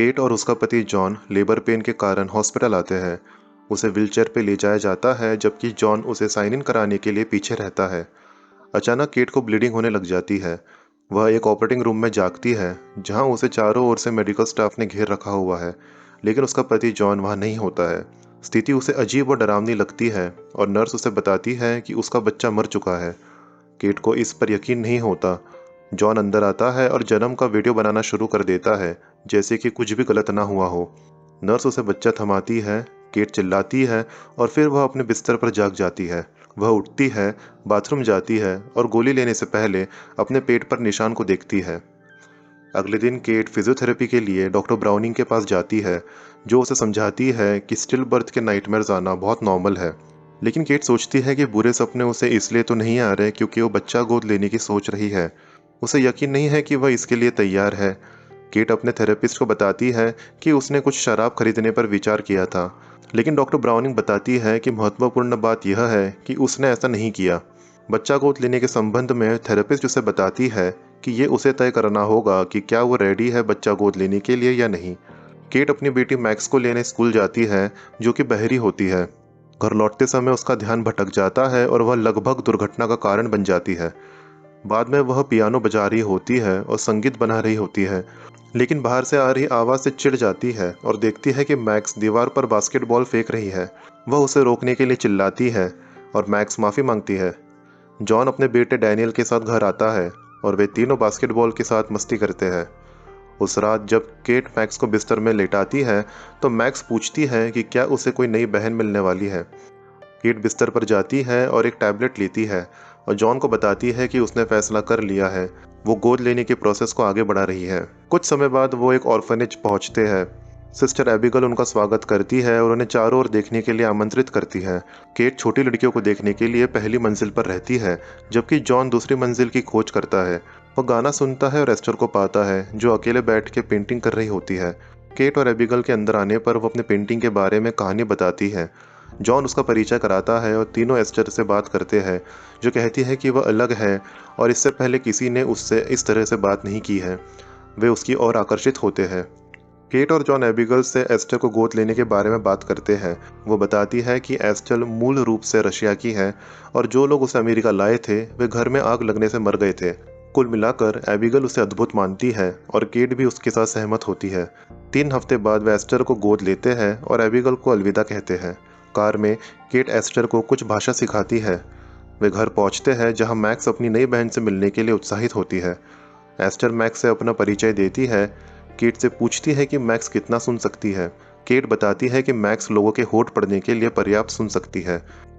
Cat और उसका पति जॉन लेबर पेन के कारण हॉस्पिटल आते हैं। उसे व्हीलचेयर पे ले जाया जाता है जबकि जॉन उसे साइन इन कराने के लिए पीछे रहता है। अचानक केट को ब्लीडिंग होने लग जाती है। वह एक ऑपरेटिंग रूम में जागती है जहां उसे चारों ओर से मेडिकल स्टाफ ने घेर रखा हुआ है, लेकिन उसका पति जॉन वहां नहीं होता है। स्थिति उसे अजीब और डरावनी लगती है और नर्स उसे बताती है कि उसका बच्चा मर चुका है। केट को इस पर यकीन नहीं होता। जॉन अंदर आता है और जन्म का वीडियो बनाना शुरू कर देता है, जैसे कि कुछ भी गलत ना हुआ हो। नर्स उसे बच्चा थमाती है। केट चिल्लाती है और फिर वह अपने बिस्तर पर जाग जाती है। वह उठती है, बाथरूम जाती है और गोली लेने से पहले अपने पेट पर निशान को देखती है। अगले दिन केट फिजियोथेरेपी के लिए डॉक्टर ब्राउनिंग के पास जाती है, जो उसे समझाती है कि स्टिल बर्थ के नाइटमेयर्स आना बहुत नॉर्मल है। लेकिन केट सोचती है कि बुरे सपने उसे इसलिए तो नहीं आ रहे क्योंकि वो बच्चा गोद लेने की सोच रही है। उसे यकीन नहीं है कि वह इसके लिए तैयार है। केट अपने थेरेपिस्ट को बताती है कि उसने कुछ शराब खरीदने पर विचार किया था, लेकिन डॉक्टर ब्राउनिंग बताती है कि महत्वपूर्ण बात यह है कि उसने ऐसा नहीं किया। बच्चा गोद लेने के संबंध में थेरेपिस्ट उसे बताती है कि ये उसे तय करना होगा कि क्या वो रेडी है बच्चा गोद लेने के लिए या नहीं। केट अपनी बेटी मैक्स को लेने स्कूल जाती है, जो कि बहरी होती है। घर लौटते समय उसका ध्यान भटक जाता है और वह लगभग दुर्घटना का कारण बन जाती है। बाद में वह पियानो बजा रही होती है और संगीत बना रही होती है, लेकिन बाहर से आ रही आवाज़ से चिढ़ जाती है और देखती है कि मैक्स दीवार पर बास्केटबॉल फेंक रही है। वह उसे रोकने के लिए चिल्लाती है और मैक्स माफ़ी मांगती है। जॉन अपने बेटे डैनियल के साथ घर आता है और वे तीनों बास्केटबॉल के साथ मस्ती करते हैं। उस रात जब केट मैक्स को बिस्तर में लेटाती है तो मैक्स पूछती है कि क्या उसे कोई नई बहन मिलने वाली है। केट बिस्तर पर जाती है और एक टैबलेट लेती है और जॉन को बताती है कि उसने फैसला कर लिया है। वो गोद लेने के प्रोसेस को आगे बढ़ा रही है। कुछ समय बाद वो एक ऑर्फनेज पहुंचते हैं। सिस्टर एबिगल उनका स्वागत करती है और उन्हें चारों ओर देखने के लिए आमंत्रित करती है। केट छोटी लड़कियों को देखने के लिए पहली मंजिल पर रहती है, जबकि जॉन दूसरी मंजिल की खोज करता है। वो गाना सुनता है और एस्टर को पाता है, जो अकेले बैठ के पेंटिंग कर रही होती है। केट और एबिगल के अंदर आने पर वो अपने पेंटिंग के बारे में कहानी बताती है। जॉन उसका परिचय कराता है और तीनों एस्टर से बात करते हैं, जो कहती है कि वह अलग है और इससे पहले किसी ने उससे इस तरह से बात नहीं की है। वे उसकी ओर आकर्षित होते हैं। केट और जॉन एबिगल से एस्टर को गोद लेने के बारे में बात करते हैं। वो बताती है कि एस्टर मूल रूप से रशिया की है और जो लोग उसे अमेरिका लाए थे वे घर में आग लगने से मर गए थे। कुल मिलाकर एबिगल उसे अद्भुत मानती है और केट भी उसके साथ सहमत होती है। 3 हफ्ते बाद वे एस्टर को गोद लेते हैं और एबिगल को अलविदा कहते हैं। कार में केट एस्टर को कुछ भाषा सिखाती है। वे घर पहुंचते हैं जहां मैक्स अपनी नई बहन से मिलने के लिए उत्साहित होती है। एस्टर मैक्स से अपना परिचय देती है। केट से पूछती है कि मैक्स कितना सुन सकती है। केट बताती है कि मैक्स लोगों के होठ पढ़ने के लिए पर्याप्त सुन सकती है।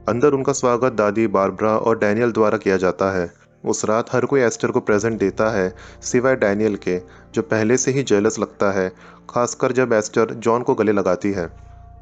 अंदर उनका स्वागत दादी बारबरा और डैनियल द्वारा किया जाता है। उस रात हर कोई एस्टर को प्रेजेंट देता है, सिवाय डैनियल के, जो पहले से ही जेलस लगता है, खासकर जब एस्टर जॉन को गले लगाती है।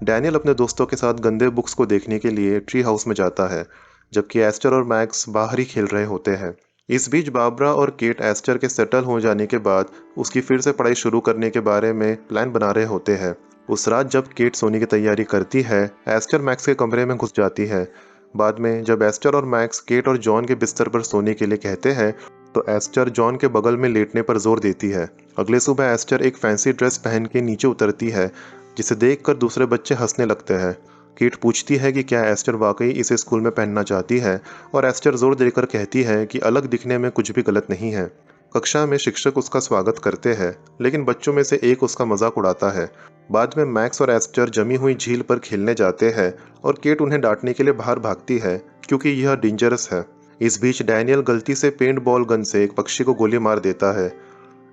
डैनियल अपने दोस्तों के साथ गंदे बुक्स को देखने के लिए ट्री हाउस में जाता है, जबकि एस्टर और मैक्स बाहर ही खेल रहे होते हैं। इस बीच बारबरा और केट एस्टर के सेटल हो जाने के बाद उसकी फिर से पढ़ाई शुरू करने के बारे में प्लान बना रहे होते हैं। उस रात जब केट सोने की तैयारी करती है, एस्टर मैक्स के कमरे में घुस जाती है। बाद में जब एस्टर और मैक्स केट और जॉन के बिस्तर पर सोने के लिए कहते हैं तो एस्टर जॉन के बगल में लेटने पर जोर देती है। अगले सुबह एस्टर एक फैंसी ड्रेस पहन के नीचे उतरती है, जिसे देखकर दूसरे बच्चे हंसने लगते हैं। केट पूछती है कि क्या एस्टर वाकई इसे स्कूल में पहनना चाहती है और एस्टर जोर देकर कहती है कि अलग दिखने में कुछ भी गलत नहीं है। कक्षा में शिक्षक उसका स्वागत करते हैं, लेकिन बच्चों में से एक उसका मजाक उड़ाता है। बाद में मैक्स और एस्टर जमी हुई झील पर खेलने जाते हैं और केट उन्हें डांटने के लिए बाहर भागती है क्योंकि यह डेंजरस है। इस बीच डैनियल गलती से पेंट बॉल गन से एक पक्षी को गोली मार देता है।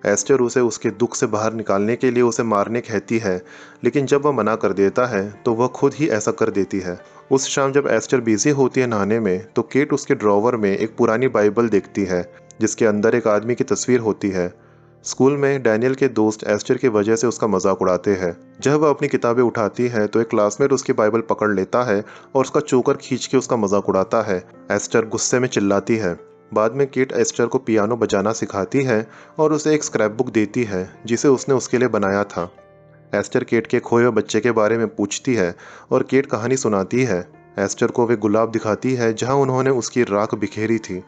एस्टर उसे उसके दुख से बाहर निकालने के लिए उसे मारने कहती है, लेकिन जब वह मना कर देता है तो वह खुद ही ऐसा कर देती है। उस शाम जब एस्टर बिजी होती है नहाने में तो केट उसके ड्रॉवर में एक पुरानी बाइबल देखती है, जिसके अंदर एक आदमी की तस्वीर होती है। स्कूल में डैनियल के दोस्त एस्टर की वजह से उसका मजाक उड़ाते हैं। जब वह अपनी किताबें उठाती है तो एक क्लासमेट उसकी बाइबल पकड़ लेता है और उसका चोकर खींच के उसका मजाक उड़ाता है। एस्टर गुस्से में चिल्लाती है। बाद में केट एस्टर को पियानो बजाना सिखाती है और उसे एक स्क्रैप बुक देती है जिसे उसने उसके लिए बनाया था। एस्टर केट के खोए हुए बच्चे के बारे में पूछती है और केट कहानी सुनाती है। एस्टर को वे गुलाब दिखाती है जहां उन्होंने उसकी राख बिखेरी थी।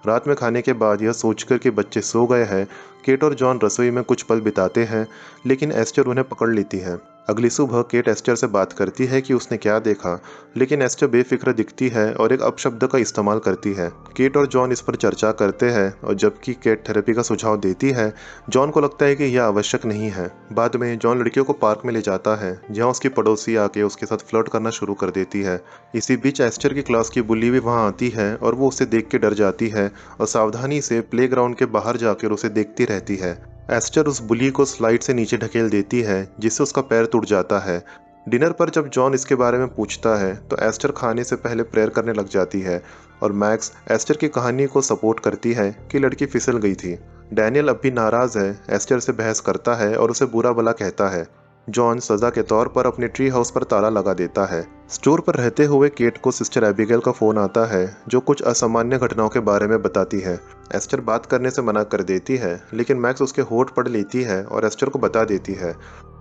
रात में खाने के बाद यह सोचकर कि बच्चे सो गए हैं, केट और जॉन रसोई में कुछ पल बिताते हैं, लेकिन एस्टर उन्हें पकड़ लेती है। अगली सुबह केट एस्टर से बात करती है कि उसने क्या देखा, लेकिन एस्टर बेफिक्र दिखती है और एक अपशब्द का इस्तेमाल करती है। केट और जॉन इस पर चर्चा करते हैं और जबकि केट थेरेपी का सुझाव देती है, जॉन को लगता है कि यह आवश्यक नहीं है। बाद में जॉन लड़कियों को पार्क में ले जाता है, जहाँ उसकी पड़ोसी आके उसके साथ फ्लर्ट करना शुरू कर देती है। इसी बीच एस्टर की क्लास की बुली भी वहाँ आती है और वो उसे देख के डर जाती है और सावधानी से प्लेग्राउंड के बाहर जाकर उसे देखती रहती है। एस्टर उस बुली को स्लाइड से नीचे ढकेल देती है, जिससे उसका पैर टूट जाता है। डिनर पर जब जॉन इसके बारे में पूछता है तो एस्टर खाने से पहले प्रेयर करने लग जाती है और मैक्स एस्टर की कहानी को सपोर्ट करती है कि लड़की फिसल गई थी। डैनियल अब भी नाराज है, एस्टर से बहस करता है और उसे बुरा भला कहता है। जॉन सजा के तौर पर अपने ट्री हाउस पर ताला लगा देता है। स्टोर पर रहते हुए केट को सिस्टर एबिगेल का फोन आता है, जो कुछ असामान्य घटनाओं के बारे में बताती है। एस्टर बात करने से मना कर देती है, लेकिन मैक्स उसके होठ पढ़ लेती है और एस्टर को बता देती है।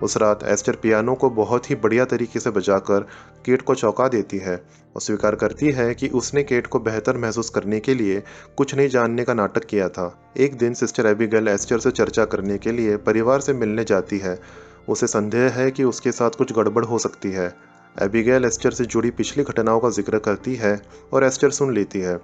उस रात एस्टर पियानो को बहुत ही बढ़िया तरीके से बजाकर केट को चौंका देती है और स्वीकार करती है कि उसने केट को बेहतर महसूस करने के लिए कुछ नहीं जानने का नाटक किया था। एक दिन सिस्टर एबिगेल एस्टर से चर्चा करने के लिए परिवार से मिलने जाती है। उसे संदेह है कि उसके साथ कुछ गड़बड़ हो सकती है। एबिगेल एस्टर से जुड़ी पिछली घटनाओं का जिक्र करती है और एस्टर सुन लेती है।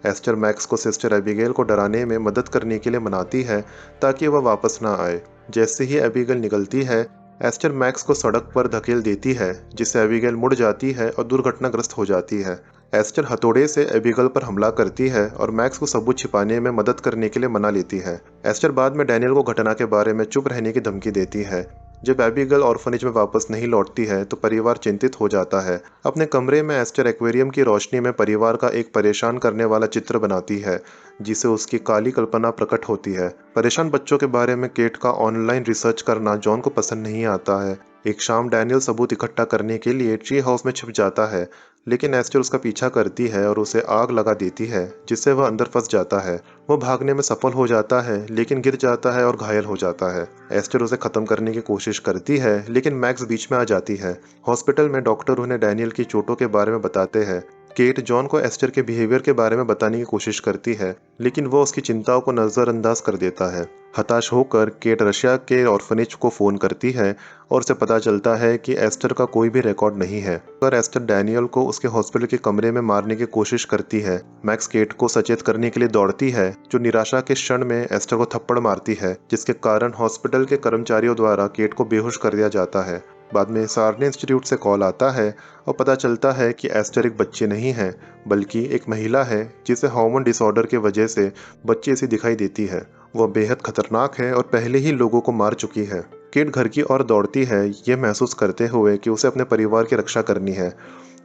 एस्टर मैक्स को सिस्टर एबिगेल को डराने में मदद करने के लिए मनाती है ताकि वह वापस ना आए। जैसे ही एबिगेल निकलती है, एस्टर मैक्स को सड़क पर धकेल देती है, जिससे एबिगेल मुड़ जाती है और दुर्घटनाग्रस्त हो जाती है। एस्टर हथौड़े से एबिगेल पर हमला करती है और मैक्स को सबूत छिपाने में मदद करने के लिए मना लेती है। एस्टर बाद में डैनियल को घटना के बारे में चुप रहने की धमकी देती है। जब एबिगेल ऑर्फनेज में वापस नहीं लौटती है तो परिवार चिंतित हो जाता है। अपने कमरे में एस्टर एक्वेरियम की रोशनी में परिवार का एक परेशान करने वाला चित्र बनाती है, जिसे उसकी काली कल्पना प्रकट होती है। परेशान बच्चों के बारे में केट का ऑनलाइन रिसर्च करना जॉन को पसंद नहीं आता है। एक शाम डैनियल सबूत इकट्ठा करने के लिए ट्री हाउस में छिप जाता है, लेकिन एस्टर उसका पीछा करती है और उसे आग लगा देती है, जिससे वह अंदर फंस जाता है। वो भागने में सफल हो जाता है, लेकिन गिर जाता है और घायल हो जाता है। एस्टर उसे खत्म करने की कोशिश करती है, लेकिन मैक्स बीच में आ जाती है। हॉस्पिटल में डॉक्टर उन्हें डैनियल की चोटों के बारे में बताते हैं। केट जॉन को एस्टर के बिहेवियर के बारे में बताने की कोशिश करती है, लेकिन वो उसकी चिंताओं को नज़रअंदाज कर देता है। हताश होकर केट रशिया के ऑर्फनेज को फ़ोन करती है और उसे पता चलता है कि एस्टर का कोई भी रिकॉर्ड नहीं है। पर एस्टर डैनियल को उसके हॉस्पिटल के कमरे में मारने की कोशिश करती है। मैक्स केट को सचेत करने के लिए दौड़ती है, जो निराशा के क्षण में एस्टर को थप्पड़ मारती है, जिसके कारण हॉस्पिटल के कर्मचारियों द्वारा केट को बेहोश कर दिया जाता है। बाद में सारने इंस्टीट्यूट से कॉल आता है और पता चलता है कि एस्टर एक बच्ची नहीं है, बल्कि एक महिला है, जिसे हार्मोन डिसऑर्डर की वजह से बच्ची ऐसी दिखाई देती है। वह बेहद खतरनाक है और पहले ही लोगों को मार चुकी है। केट घर की ओर दौड़ती है, ये महसूस करते हुए कि उसे अपने परिवार की रक्षा करनी है।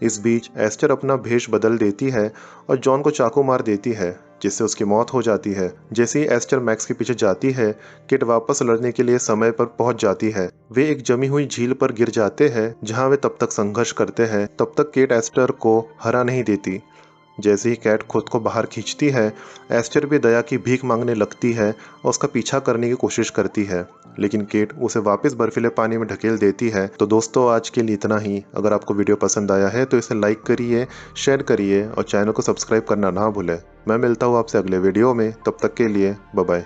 इस बीच एस्टर अपना भेष बदल देती है और जॉन को चाकू मार देती है, जिससे उसकी मौत हो जाती है। जैसे ही एस्टर मैक्स के पीछे जाती है, केट वापस लड़ने के लिए समय पर पहुंच जाती है। वे एक जमी हुई झील पर गिर जाते हैं, जहां वे तब तक संघर्ष करते हैं। तब तक केट एस्टर को हरा नहीं देती। जैसे ही कैट खुद को बाहर खींचती है, एस्टर भी दया की भीख मांगने लगती है और उसका पीछा करने की कोशिश करती है, लेकिन केट उसे वापस बर्फीले पानी में ढकेल देती है। तो दोस्तों, आज के लिए इतना ही। अगर आपको वीडियो पसंद आया है तो इसे लाइक करिए, शेयर करिए और चैनल को सब्सक्राइब करना ना भूलें। मैं मिलता हूँ आपसे अगले वीडियो में, तब तक के लिए बाय बाय।